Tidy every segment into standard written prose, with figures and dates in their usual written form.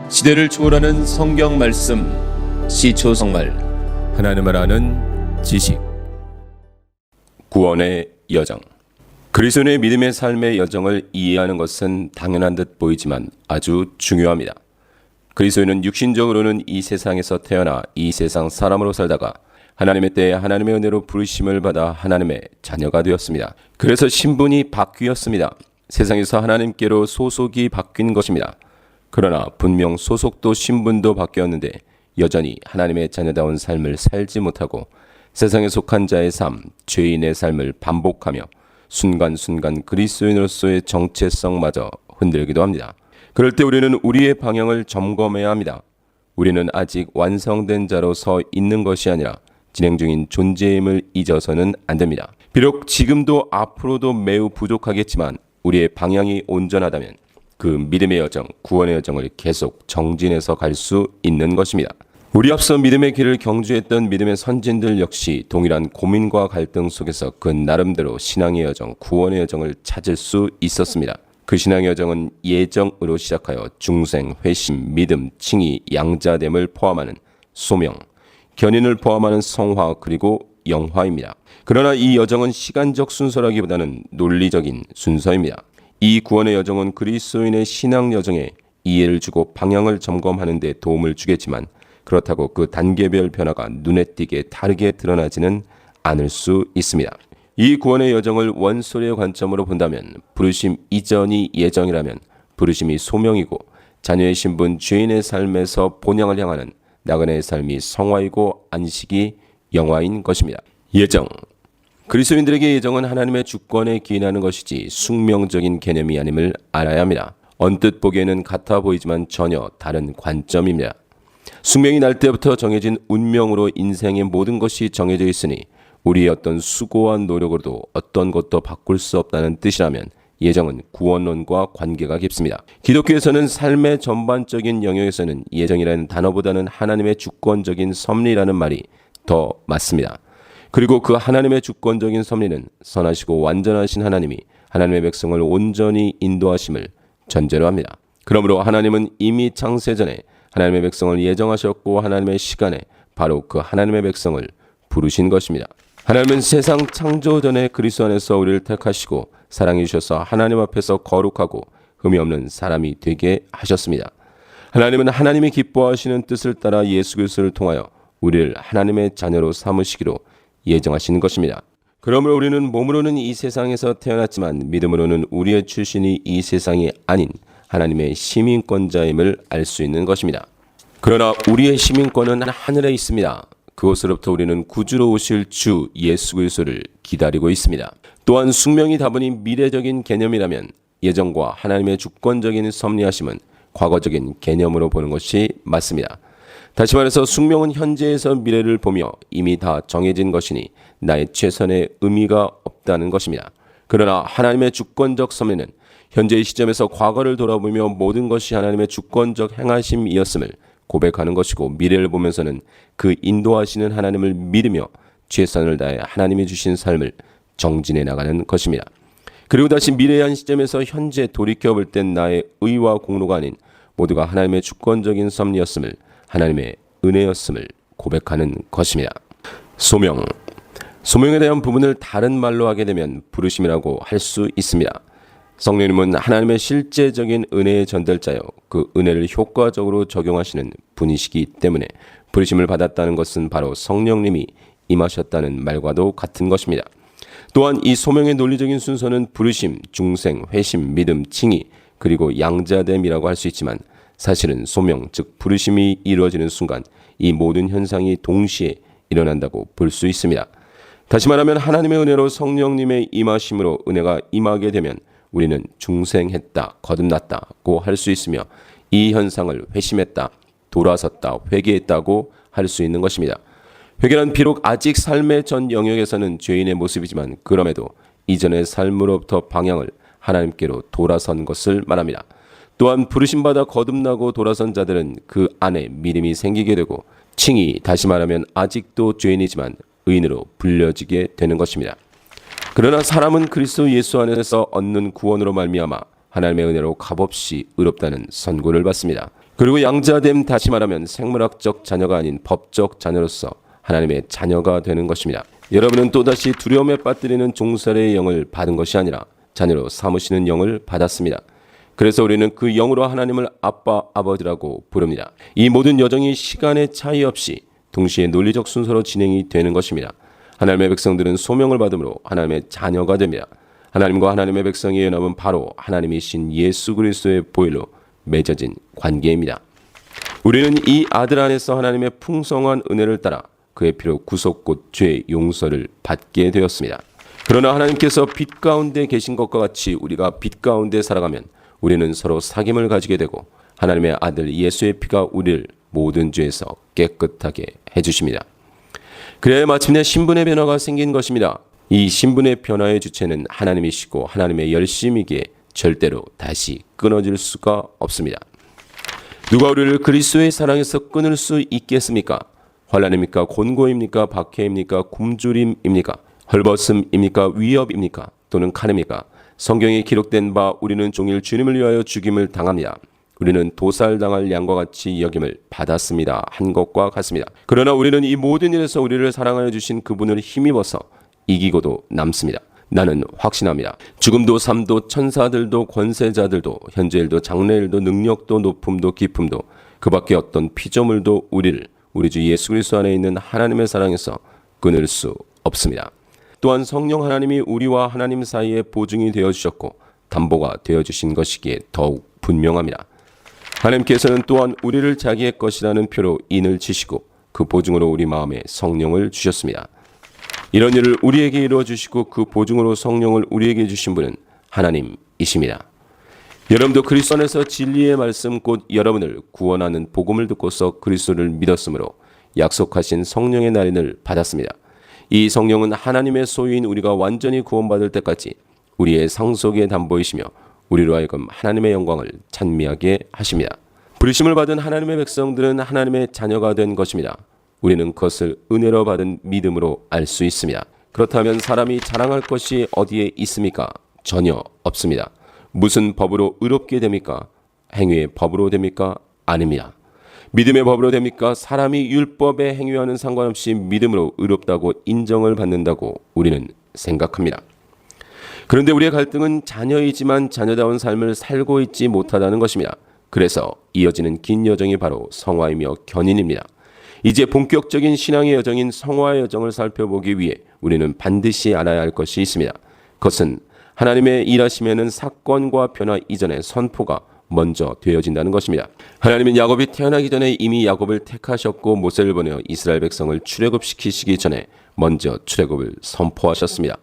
시대를 초월하는 성경 말씀, 시초성말, 하나님을 아는 지식. 구원의 여정. 그리스도인의 믿음의 삶의 여정을 이해하는 것은 당연한 듯 보이지만 아주 중요합니다. 그리스도인은 육신적으로는 이 세상에서 태어나 이 세상 사람으로 살다가 하나님의 때에 하나님의 은혜로 부르심을 받아 하나님의 자녀가 되었습니다. 그래서 신분이 바뀌었습니다. 세상에서 하나님께로 소속이 바뀐 것입니다. 그러나 분명 소속도 신분도 바뀌었는데 여전히 하나님의 자녀다운 삶을 살지 못하고 세상에 속한 자의 삶, 죄인의 삶을 반복하며 순간순간 그리스도인으로서의 정체성마저 흔들기도 합니다. 그럴 때 우리는 우리의 방향을 점검해야 합니다. 우리는 아직 완성된 자로 서 있는 것이 아니라 진행 중인 존재임을 잊어서는 안 됩니다. 비록 지금도 앞으로도 매우 부족하겠지만 우리의 방향이 온전하다면 그 믿음의 여정, 구원의 여정을 계속 정진해서 갈 수 있는 것입니다. 우리 앞서 믿음의 길을 경주했던 믿음의 선진들 역시 동일한 고민과 갈등 속에서 그 나름대로 신앙의 여정, 구원의 여정을 찾을 수 있었습니다. 그 신앙의 여정은 예정으로 시작하여 중생, 회심, 믿음, 칭의, 양자됨을 포함하는 소명, 견인을 포함하는 성화 그리고 영화입니다. 그러나 이 여정은 시간적 순서라기보다는 논리적인 순서입니다. 이 구원의 여정은 그리스도인의 신앙 여정에 이해를 주고 방향을 점검하는 데 도움을 주겠지만 그렇다고 그 단계별 변화가 눈에 띄게 다르게 드러나지는 않을 수 있습니다. 이 구원의 여정을 원소리의 관점으로 본다면 부르심 이전이 예정이라면 부르심이 소명이고 자녀의 신분 죄인의 삶에서 본향을 향하는 나그네의 삶이 성화이고 안식이 영화인 것입니다. 예정. 그리스도인들에게 예정은 하나님의 주권에 기인하는 것이지 숙명적인 개념이 아님을 알아야 합니다. 언뜻 보기에는 같아 보이지만 전혀 다른 관점입니다. 숙명이 날 때부터 정해진 운명으로 인생의 모든 것이 정해져 있으니 우리의 어떤 수고와 노력으로도 어떤 것도 바꿀 수 없다는 뜻이라면 예정은 구원론과 관계가 깊습니다. 기독교에서는 삶의 전반적인 영역에서는 예정이라는 단어보다는 하나님의 주권적인 섭리라는 말이 더 맞습니다. 그리고 그 하나님의 주권적인 섭리는 선하시고 완전하신 하나님이 하나님의 백성을 온전히 인도하심을 전제로 합니다. 그러므로 하나님은 이미 창세전에 하나님의 백성을 예정하셨고 하나님의 시간에 바로 그 하나님의 백성을 부르신 것입니다. 하나님은 세상 창조 전에 그리스도 안에서 우리를 택하시고 사랑해 주셔서 하나님 앞에서 거룩하고 흠이 없는 사람이 되게 하셨습니다. 하나님은 하나님이 기뻐하시는 뜻을 따라 예수 그리스도를 통하여 우리를 하나님의 자녀로 삼으시기로 예정하시는 것입니다. 그러므로 우리는 몸으로는 이 세상에서 태어났지만 믿음으로는 우리의 출신이 이 세상이 아닌 하나님의 시민권자임을 알 수 있는 것입니다. 그러나 우리의 시민권은 하늘에 있습니다. 그곳으로부터 우리는 구주로 오실 주 예수 그리스도를 기다리고 있습니다. 또한 숙명이 다분히 미래적인 개념이라면 예정과 하나님의 주권적인 섭리하심은 과거적인 개념으로 보는 것이 맞습니다. 다시 말해서 숙명은 현재에서 미래를 보며 이미 다 정해진 것이니 나의 최선의 의미가 없다는 것입니다. 그러나 하나님의 주권적 섭리는 현재의 시점에서 과거를 돌아보며 모든 것이 하나님의 주권적 행하심이었음을 고백하는 것이고 미래를 보면서는 그 인도하시는 하나님을 믿으며 최선을 다해 하나님이 주신 삶을 정진해 나가는 것입니다. 그리고 다시 미래의 한 시점에서 현재 돌이켜볼 땐 나의 의와 공로가 아닌 모두가 하나님의 주권적인 섭리였음을 하나님의 은혜였음을 고백하는 것입니다. 소명. 소명에 대한 부분을 다른 말로 하게 되면 부르심이라고 할 수 있습니다. 성령님은 하나님의 실제적인 은혜의 전달자여 그 은혜를 효과적으로 적용하시는 분이시기 때문에 부르심을 받았다는 것은 바로 성령님이 임하셨다는 말과도 같은 것입니다. 또한 이 소명의 논리적인 순서는 부르심, 중생, 회심, 믿음, 칭의 그리고 양자됨이라고 할 수 있지만 사실은 소명, 즉 부르심이 이루어지는 순간 이 모든 현상이 동시에 일어난다고 볼 수 있습니다. 다시 말하면 하나님의 은혜로 성령님의 임하심으로 은혜가 임하게 되면 우리는 중생했다, 거듭났다고 할 수 있으며 이 현상을 회심했다, 돌아섰다, 회개했다고 할 수 있는 것입니다. 회개는 비록 아직 삶의 전 영역에서는 죄인의 모습이지만 그럼에도 이전의 삶으로부터 방향을 하나님께로 돌아선 것을 말합니다. 또한 부르심받아 거듭나고 돌아선 자들은 그 안에 믿음이 생기게 되고 칭이 다시 말하면 아직도 죄인이지만 의인으로 불려지게 되는 것입니다. 그러나 사람은 그리스도 예수 안에서 얻는 구원으로 말미암아 하나님의 은혜로 값없이 의롭다는 선고를 받습니다. 그리고 양자됨, 다시 말하면 생물학적 자녀가 아닌 법적 자녀로서 하나님의 자녀가 되는 것입니다. 여러분은 또다시 두려움에 빠뜨리는 종살이의 영을 받은 것이 아니라 자녀로 삼으시는 영을 받았습니다. 그래서 우리는 그 영으로 하나님을 아빠, 아버지라고 부릅니다. 이 모든 여정이 시간의 차이 없이 동시에 논리적 순서로 진행이 되는 것입니다. 하나님의 백성들은 소명을 받음으로 하나님의 자녀가 됩니다. 하나님과 하나님의 백성의 연합은 바로 하나님이신 예수 그리스도의 보혈로 맺어진 관계입니다. 우리는 이 아들 안에서 하나님의 풍성한 은혜를 따라 그의 피로 구속 곧 죄 용서를 받게 되었습니다. 그러나 하나님께서 빛 가운데 계신 것과 같이 우리가 빛 가운데 살아가면 우리는 서로 사귐을 가지게 되고 하나님의 아들 예수의 피가 우리를 모든 죄에서 깨끗하게 해주십니다. 그래야 마침내 신분의 변화가 생긴 것입니다. 이 신분의 변화의 주체는 하나님이시고 하나님의 열심이기에 절대로 다시 끊어질 수가 없습니다. 누가 우리를 그리스도의 사랑에서 끊을 수 있겠습니까? 환난입니까? 곤고입니까? 박해입니까? 굶주림입니까? 헐벗음입니까? 위협입니까? 또는 칼입니까? 성경에 기록된 바 우리는 종일 주님을 위하여 죽임을 당합니다. 우리는 도살당할 양과 같이 여김을 받았습니다. 한 것과 같습니다. 그러나 우리는 이 모든 일에서 우리를 사랑하여 주신 그분을 힘입어서 이기고도 남습니다. 나는 확신합니다. 죽음도 삶도 천사들도 권세자들도 현재일도 장래일도 능력도 높음도 기쁨도 그 밖에 어떤 피조물도 우리를 우리 주 예수 그리스도 안에 있는 하나님의 사랑에서 끊을 수 없습니다. 또한 성령 하나님이 우리와 하나님 사이에 보증이 되어주셨고 담보가 되어주신 것이기에 더욱 분명합니다. 하나님께서는 또한 우리를 자기의 것이라는 표로 인을 치시고 그 보증으로 우리 마음에 성령을 주셨습니다. 이런 일을 우리에게 이루어주시고 그 보증으로 성령을 우리에게 주신 분은 하나님이십니다. 여러분도 그리스도 안에서 진리의 말씀 곧 여러분을 구원하는 복음을 듣고서 그리스도를 믿었으므로 약속하신 성령의 날인을 받았습니다. 이 성령은 하나님의 소유인 우리가 완전히 구원받을 때까지 우리의 상속의 담보이시며 우리로 하여금 하나님의 영광을 찬미하게 하십니다. 부르심을 받은 하나님의 백성들은 하나님의 자녀가 된 것입니다. 우리는 그것을 은혜로 받은 믿음으로 알 수 있습니다. 그렇다면 사람이 자랑할 것이 어디에 있습니까? 전혀 없습니다. 무슨 법으로 의롭게 됩니까? 행위의 법으로 됩니까? 아닙니다. 믿음의 법으로 됩니까? 사람이 율법의 행위와는 상관없이 믿음으로 의롭다고 인정을 받는다고 우리는 생각합니다. 그런데 우리의 갈등은 자녀이지만 자녀다운 삶을 살고 있지 못하다는 것입니다. 그래서 이어지는 긴 여정이 바로 성화이며 견인입니다. 이제 본격적인 신앙의 여정인 성화의 여정을 살펴보기 위해 우리는 반드시 알아야 할 것이 있습니다. 그것은 하나님의 일하심에는 사건과 변화 이전에 선포가 먼저 되어진다는 것입니다. 하나님은 야곱이 태어나기 전에 이미 야곱을 택하셨고 모세를 보내어 이스라엘 백성을 출애굽시키시기 전에 먼저 출애굽을 선포하셨습니다.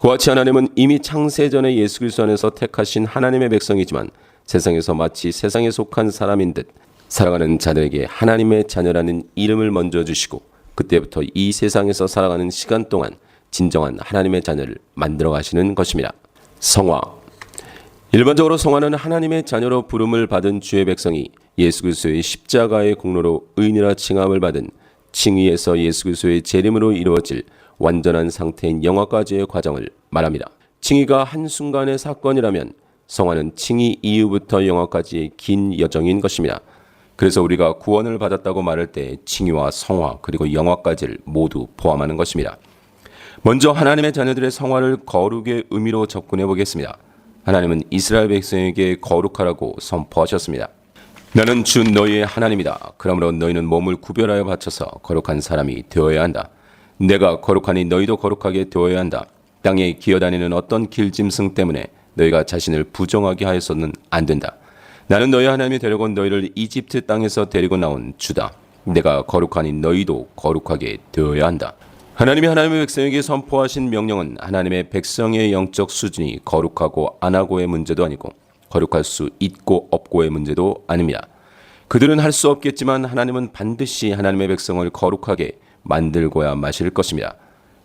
그와 같이 하나님은 이미 창세 전에 예수 그리스도 안에서 택하신 하나님의 백성이지만 세상에서 마치 세상에 속한 사람인 듯 살아가는 자들에게 하나님의 자녀라는 이름을 먼저 주시고 그때부터 이 세상에서 살아가는 시간 동안 진정한 하나님의 자녀를 만들어 가시는 것입니다. 성화. 일반적으로 성화는 하나님의 자녀로 부름을 받은 주의 백성이 예수 그리스도의 십자가의 공로로 의인이라 칭함을 받은 칭의에서 예수 그리스도의 재림으로 이루어질 완전한 상태인 영화까지의 과정을 말합니다. 칭의가 한순간의 사건이라면 성화는 칭의 이후부터 영화까지의 긴 여정인 것입니다. 그래서 우리가 구원을 받았다고 말할 때 칭의와 성화 그리고 영화까지를 모두 포함하는 것입니다. 먼저 하나님의 자녀들의 성화를 거룩의 의미로 접근해 보겠습니다. 하나님은 이스라엘 백성에게 거룩하라고 선포하셨습니다. 나는 주 너희의 하나님이다. 그러므로 너희는 몸을 구별하여 바쳐서 거룩한 사람이 되어야 한다. 내가 거룩하니 너희도 거룩하게 되어야 한다. 땅에 기어다니는 어떤 길짐승 때문에 너희가 자신을 부정하게 하여서는 안 된다. 나는 너희 하나님이 데려고 너희를 이집트 땅에서 데리고 나온 주다. 내가 거룩하니 너희도 거룩하게 되어야 한다. 하나님이 하나님의 백성에게 선포하신 명령은 하나님의 백성의 영적 수준이 거룩하고 안 하고의 문제도 아니고 거룩할 수 있고 없고의 문제도 아닙니다. 그들은 할 수 없겠지만 하나님은 반드시 하나님의 백성을 거룩하게 만들고야 마실 것입니다.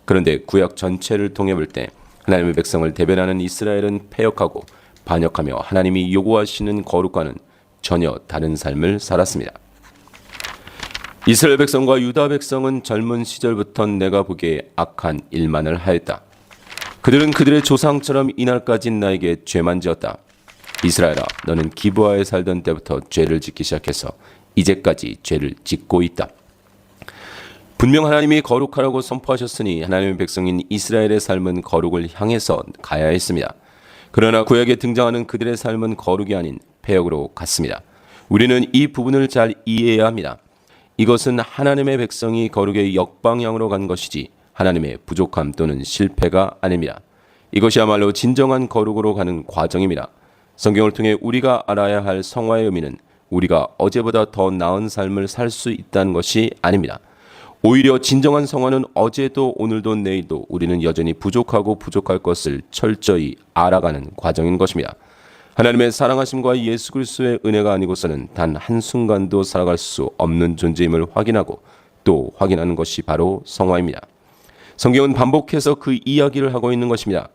그런데 구약 전체를 통해 볼 때 하나님의 백성을 대변하는 이스라엘은 패역하고 반역하며 하나님이 요구하시는 거룩과는 전혀 다른 삶을 살았습니다. 이스라엘 백성과 유다 백성은 젊은 시절부터 내가 보기에 악한 일만을 하였다. 그들은 그들의 조상처럼 이날까지 나에게 죄만 지었다. 이스라엘아, 너는 기브아에 살던 때부터 죄를 짓기 시작해서 이제까지 죄를 짓고 있다. 분명 하나님이 거룩하라고 선포하셨으니 하나님의 백성인 이스라엘의 삶은 거룩을 향해서 가야 했습니다. 그러나 구약에 등장하는 그들의 삶은 거룩이 아닌 패역으로 갔습니다. 우리는 이 부분을 잘 이해해야 합니다. 이것은 하나님의 백성이 거룩의 역방향으로 간 것이지 하나님의 부족함 또는 실패가 아닙니다. 이것이야말로 진정한 거룩으로 가는 과정입니다. 성경을 통해 우리가 알아야 할 성화의 의미는 우리가 어제보다 더 나은 삶을 살 수 있다는 것이 아닙니다. 오히려 진정한 성화는 어제도 오늘도 내일도 우리는 여전히 부족하고 부족할 것을 철저히 알아가는 과정인 것입니다. 하나님의 사랑하심과 예수 그리스도의 은혜가 아니고서는 단 한순간도 살아갈 수 없는 존재임을 확인하고 또 확인하는 것이 바로 성화입니다. 성경은 반복해서 그 이야기를 하고 있는 것입니다.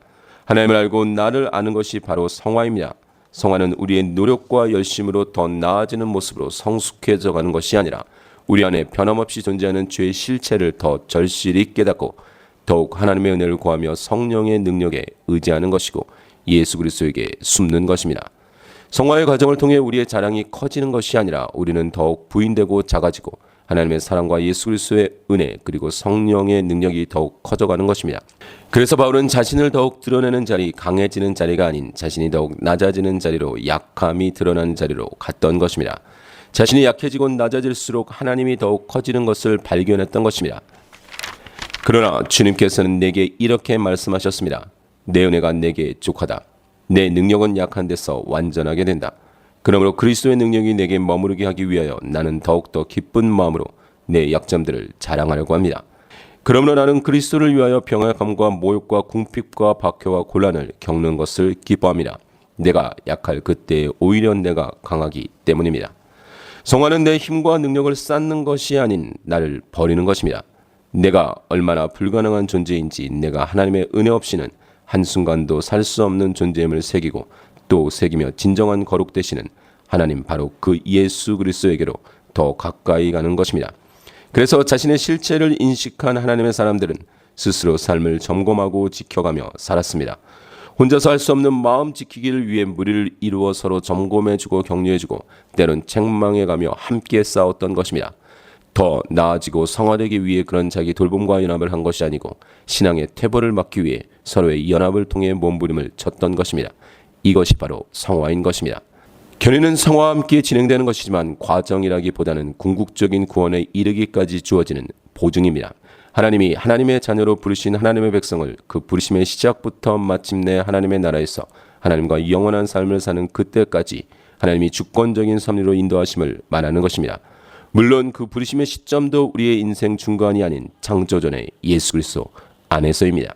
하나님을 알고 나를 아는 것이 바로 성화입니다. 성화는 우리의 노력과 열심으로 더 나아지는 모습으로 성숙해져 가는 것이 아니라 우리 안에 변함없이 존재하는 죄의 실체를 더 절실히 깨닫고 더욱 하나님의 은혜를 구하며 성령의 능력에 의지하는 것이고 예수 그리스도에게 숨는 것입니다. 성화의 과정을 통해 우리의 자랑이 커지는 것이 아니라 우리는 더욱 부인되고 작아지고 하나님의 사랑과 예수 그리스도의 은혜 그리고 성령의 능력이 더욱 커져가는 것입니다. 그래서 바울은 자신을 더욱 드러내는 자리, 강해지는 자리가 아닌 자신이 더욱 낮아지는 자리로 약함이 드러나는 자리로 갔던 것입니다. 자신이 약해지고 낮아질수록 하나님이 더욱 커지는 것을 발견했던 것입니다. 그러나 주님께서는 내게 이렇게 말씀하셨습니다. 내 은혜가 내게 족하다. 내 능력은 약한 데서 완전하게 된다. 그러므로 그리스도의 능력이 내게 머무르게 하기 위하여 나는 더욱더 기쁜 마음으로 내 약점들을 자랑하려고 합니다. 그러므로 나는 그리스도를 위하여 병약함과 모욕과 궁핍과 박해와 곤란을 겪는 것을 기뻐합니다. 내가 약할 그때에 오히려 내가 강하기 때문입니다. 성화는 내 힘과 능력을 쌓는 것이 아닌 나를 버리는 것입니다. 내가 얼마나 불가능한 존재인지 내가 하나님의 은혜 없이는 한순간도 살 수 없는 존재임을 새기고 또 새기며 진정한 거룩 되시는 하나님 바로 그 예수 그리스도에게로 더 가까이 가는 것입니다. 그래서 자신의 실체를 인식한 하나님의 사람들은 스스로 삶을 점검하고 지켜가며 살았습니다. 혼자서 할 수 없는 마음 지키기를 위해 무리를 이루어 서로 점검해주고 격려해주고 때론 책망해가며 함께 싸웠던 것입니다. 더 나아지고 성화되기 위해 그런 자기 돌봄과 연합을 한 것이 아니고 신앙의 퇴보를 막기 위해 서로의 연합을 통해 몸부림을 쳤던 것입니다. 이것이 바로 성화인 것입니다. 견인은 성화와 함께 진행되는 것이지만 과정이라기보다는 궁극적인 구원에 이르기까지 주어지는 보증입니다. 하나님이 하나님의 자녀로 부르신 하나님의 백성을 그 부르심의 시작부터 마침내 하나님의 나라에서 하나님과 영원한 삶을 사는 그때까지 하나님이 주권적인 섭리로 인도하심을 말하는 것입니다. 물론 그 부르심의 시점도 우리의 인생 중간이 아닌 창조전의 예수 그리스도 안에서입니다.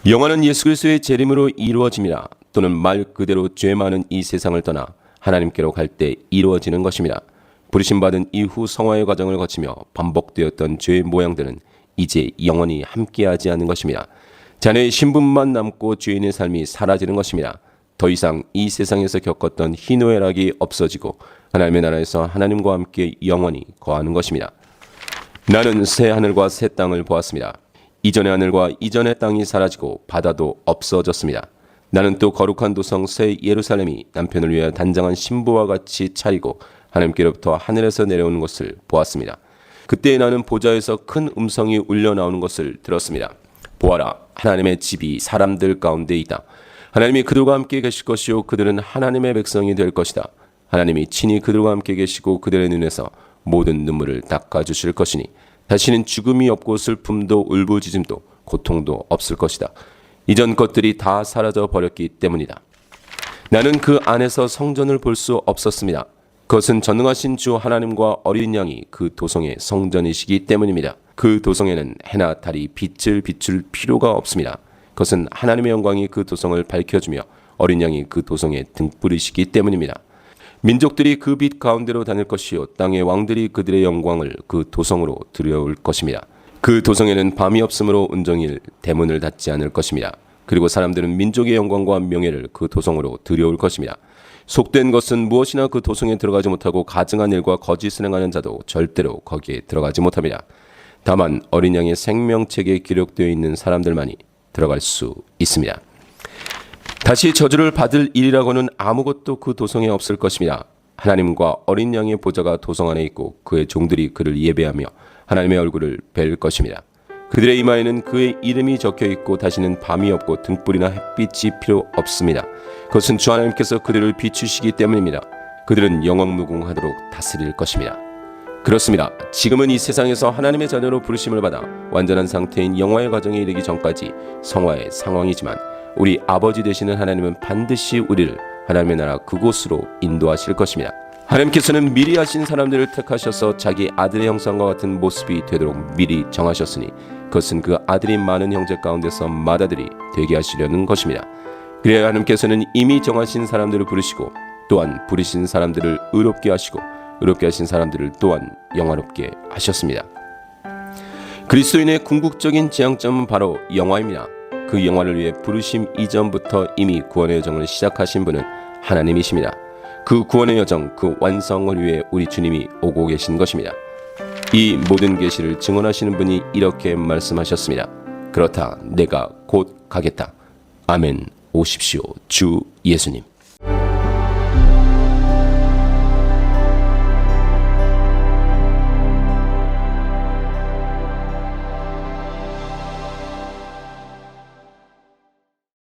영화는 예수 그리스도의 재림으로 이루어집니다. 또는 말 그대로 죄 많은 이 세상을 떠나 하나님께로 갈 때 이루어지는 것입니다. 부르심받은 이후 성화의 과정을 거치며 반복되었던 죄의 모양들은 이제 영원히 함께하지 않는 것입니다. 자녀의 신분만 남고 죄인의 삶이 사라지는 것입니다. 더 이상 이 세상에서 겪었던 희노애락이 없어지고 하나님의 나라에서 하나님과 함께 영원히 거하는 것입니다. 나는 새 하늘과 새 땅을 보았습니다. 이전의 하늘과 이전의 땅이 사라지고 바다도 없어졌습니다. 나는 또 거룩한 도성 새 예루살렘이 남편을 위하여 단장한 신부와 같이 차리고 하나님께로부터 하늘에서 내려오는 것을 보았습니다. 그때 나는 보좌에서 큰 음성이 울려 나오는 것을 들었습니다. 보아라, 하나님의 집이 사람들 가운데 있다. 하나님이 그들과 함께 계실 것이요 그들은 하나님의 백성이 될 것이다. 하나님이 친히 그들과 함께 계시고 그들의 눈에서 모든 눈물을 닦아주실 것이니 다시는 죽음이 없고 슬픔도 울부짖음도 고통도 없을 것이다. 이전 것들이 다 사라져 버렸기 때문이다. 나는 그 안에서 성전을 볼 수 없었습니다. 그것은 전능하신 주 하나님과 어린 양이 그 도성의 성전이시기 때문입니다. 그 도성에는 해나 달이 빛을 비출 필요가 없습니다. 그것은 하나님의 영광이 그 도성을 밝혀주며 어린 양이 그 도성의 등불이시기 때문입니다. 민족들이 그 빛 가운데로 다닐 것이요 땅의 왕들이 그들의 영광을 그 도성으로 들여올 것입니다. 그 도성에는 밤이 없으므로 온종일 대문을 닫지 않을 것입니다. 그리고 사람들은 민족의 영광과 명예를 그 도성으로 들여올 것입니다. 속된 것은 무엇이나 그 도성에 들어가지 못하고 가증한 일과 거짓을 행하는 자도 절대로 거기에 들어가지 못합니다. 다만 어린 양의 생명책에 기록되어 있는 사람들만이 들어갈 수 있습니다. 다시 저주를 받을 일이라고는 아무것도 그 도성에 없을 것입니다. 하나님과 어린 양의 보좌가 도성 안에 있고 그의 종들이 그를 예배하며 하나님의 얼굴을 뵐 것입니다. 그들의 이마에는 그의 이름이 적혀 있고 다시는 밤이 없고 등불이나 햇빛이 필요 없습니다. 그것은 주 하나님께서 그들을 비추시기 때문입니다. 그들은 영원무궁하도록 다스릴 것입니다. 그렇습니다. 지금은 이 세상에서 하나님의 자녀로 부르심을 받아 완전한 상태인 영화의 과정에 이르기 전까지 성화의 상황이지만 우리 아버지 되시는 하나님은 반드시 우리를 하나님의 나라 그곳으로 인도하실 것입니다. 하나님께서는 미리 하신 사람들을 택하셔서 자기 아들의 형상과 같은 모습이 되도록 미리 정하셨으니 그것은 그 아들이 많은 형제 가운데서 맏아들이 되게 하시려는 것입니다. 그래야 하나님께서는 이미 정하신 사람들을 부르시고 또한 부르신 사람들을 의롭게 하시고 의롭게 하신 사람들을 또한 영화롭게 하셨습니다. 그리스도인의 궁극적인 지향점은 바로 영화입니다. 그 영화를 위해 부르심 이전부터 이미 구원의 여정을 시작하신 분은 하나님이십니다. 그 구원의 여정, 그 완성을 위해 우리 주님이 오고 계신 것입니다. 이 모든 계시를 증언하시는 분이 이렇게 말씀하셨습니다. 그렇다, 내가 곧 가겠다. 아멘. 오십시오, 주 예수님.